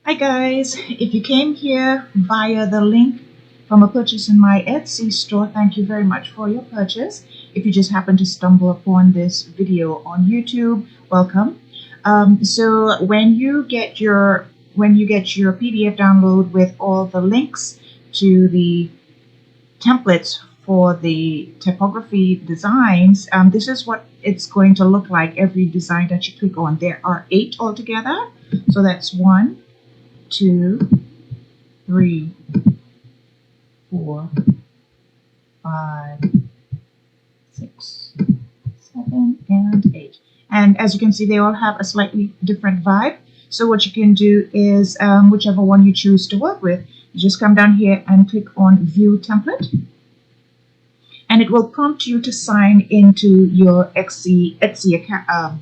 Hi guys, if you came here via the link from a purchase in my Etsy store, thank you very much for your purchase. If you just happen to stumble upon this video on YouTube, welcome. So when you get your PDF download with all the links to the templates for the typography designs, this is what it's going to look like every design that you click on. There are 8 altogether, so that's 1, 2, 3, 4, 5, 6, 7, and 8. And as you can see, they all have a slightly different vibe. So what you can do is, whichever one you choose to work with, you just come down here and click on View Template. And it will prompt you to sign into your Etsy account.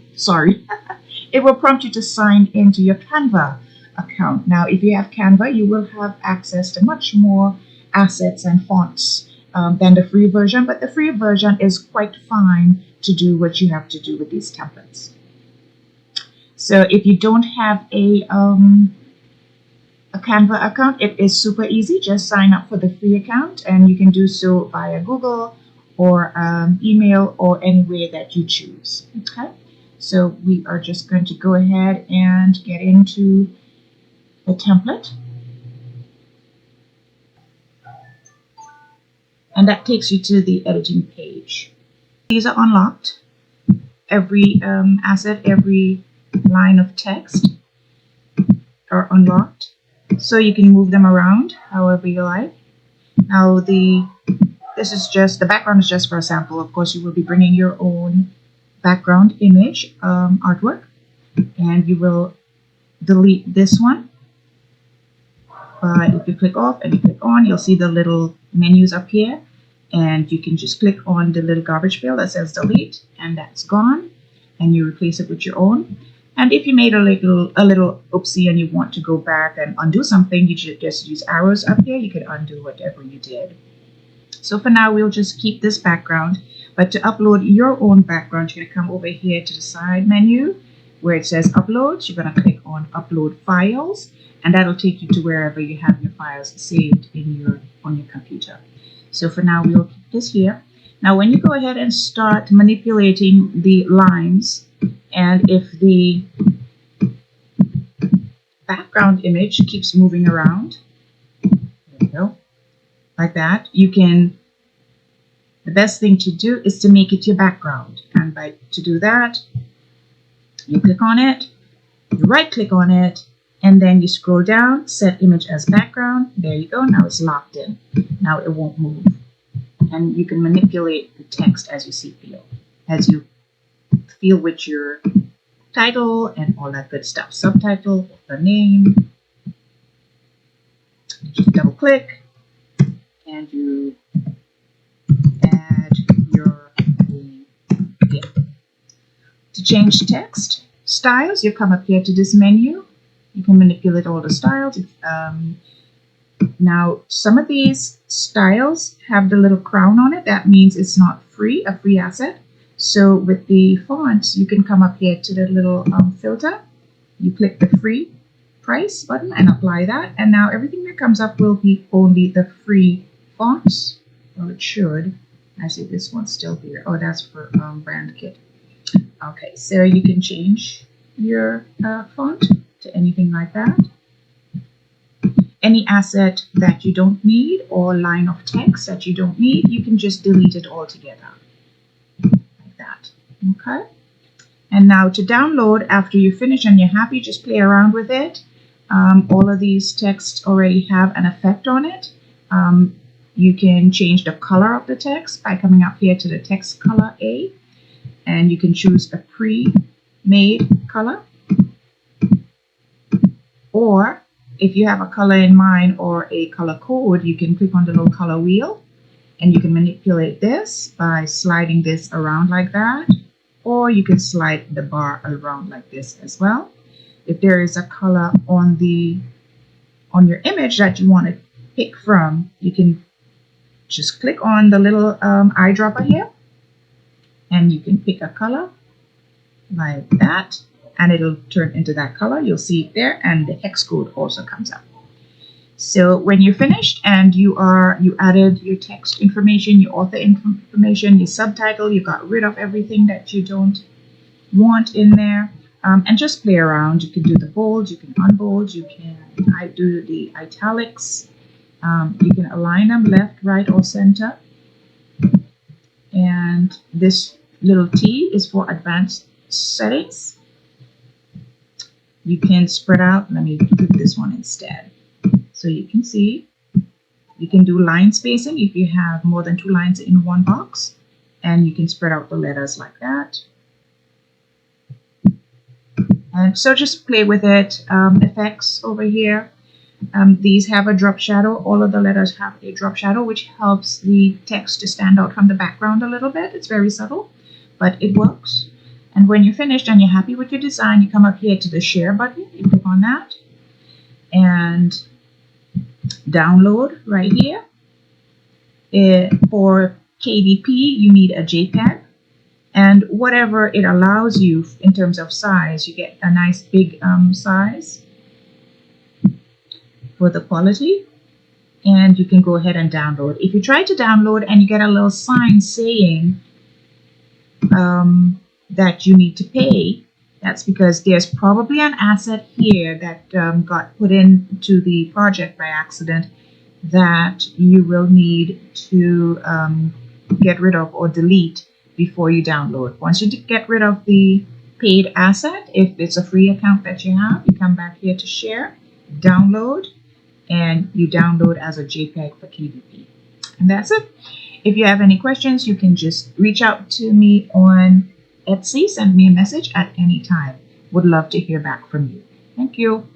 It will prompt you to sign into your Canva account. Now, if you have Canva, you will have access to much more assets and fonts than the free version, but the free version is quite fine to do what you have to do with these templates. So if you don't have a Canva account, it is super easy. Just sign up for the free account, and you can do so via Google or email or any way that you choose. Okay, so we are just going to go ahead and get into the template, and that takes you to the editing page. These are unlocked. Every asset, every line of text are unlocked, so you can move them around however you like. Now this is just, the background is just for a sample. Of course, you will be bringing your own background image artwork, and you will delete this one. But if you click off and you click on, you'll see the little menus up here, and you can just click on the little garbage pail that says delete, and that's gone, and you replace it with your own. And if you made a little oopsie and you want to go back and undo something, you should just use arrows up here. You could undo whatever you did. So for now, we'll just keep this background. But to upload your own background, you're going to come over here to the side menu where it says upload. You're going to click on upload files, and that'll take you to wherever you have your files saved on your computer. So for now, we'll keep this here. Now, when you go ahead and start manipulating the lines, and if the background image keeps moving around, there we go, like that, the best thing to do is to make it your background. And to do that, you click on it, you right click on it, and then you scroll down, set image as background. There you go. Now it's locked in. Now it won't move. And you can manipulate the text as you feel with your title and all that good stuff. Subtitle, the name. You just double click and you add your name here. To change text styles, you come up here to this menu. You can manipulate all the styles. Now, some of these styles have the little crown on it. That means it's not a free asset. So with the fonts, you can come up here to the little filter. You click the free price button and apply that. And now everything that comes up will be only the free fonts. Well, it should. I see this one's still here. Oh, that's for brand kit. Okay, so you can change your font to anything like that. Any asset that you don't need or line of text that you don't need, you can just delete it altogether. Like that. Okay? And now to download, after you finish and you're happy, just play around with it. All of these texts already have an effect on it. You can change the color of the text by coming up here to the text color A, and you can choose a pre-made color. Or if you have a color in mind or a color code, you can click on the little color wheel, and you can manipulate this by sliding this around like that, or you can slide the bar around like this as well. If there is a color on your image that you want to pick from, you can just click on the little eyedropper here, and you can pick a color like that, and it'll turn into that color. You'll see it there, and the hex code also comes up. So when you're finished and you added your text information, your author information, your subtitle, you got rid of everything that you don't want in there, and just play around. You can do the bold, you can unbold, you can do the italics, you can align them left, right, or center. And this little T is for advanced settings. You can spread out. Let me do this one instead. So you can see, you can do line spacing if you have more than 2 lines in one box, and you can spread out the letters like that. And so just play with it. Effects over here. These have a drop shadow. All of the letters have a drop shadow, which helps the text to stand out from the background a little bit. It's very subtle, but it works. And when you're finished and you're happy with your design, you come up here to the share button. You click on that and download right here. For KDP, you need a JPEG, and whatever it allows you in terms of size, you get a nice big size for the quality, and you can go ahead and download. If you try to download and you get a little sign saying that you need to pay, that's because there's probably an asset here that got put into the project by accident that you will need to get rid of or delete before you download. Once you get rid of the paid asset, if it's a free account that you have, you come back here to share, download, and you download as a JPEG for KDP. And that's it. If you have any questions, you can just reach out to me on Etsy, send me a message at any time. Would love to hear back from you. Thank you.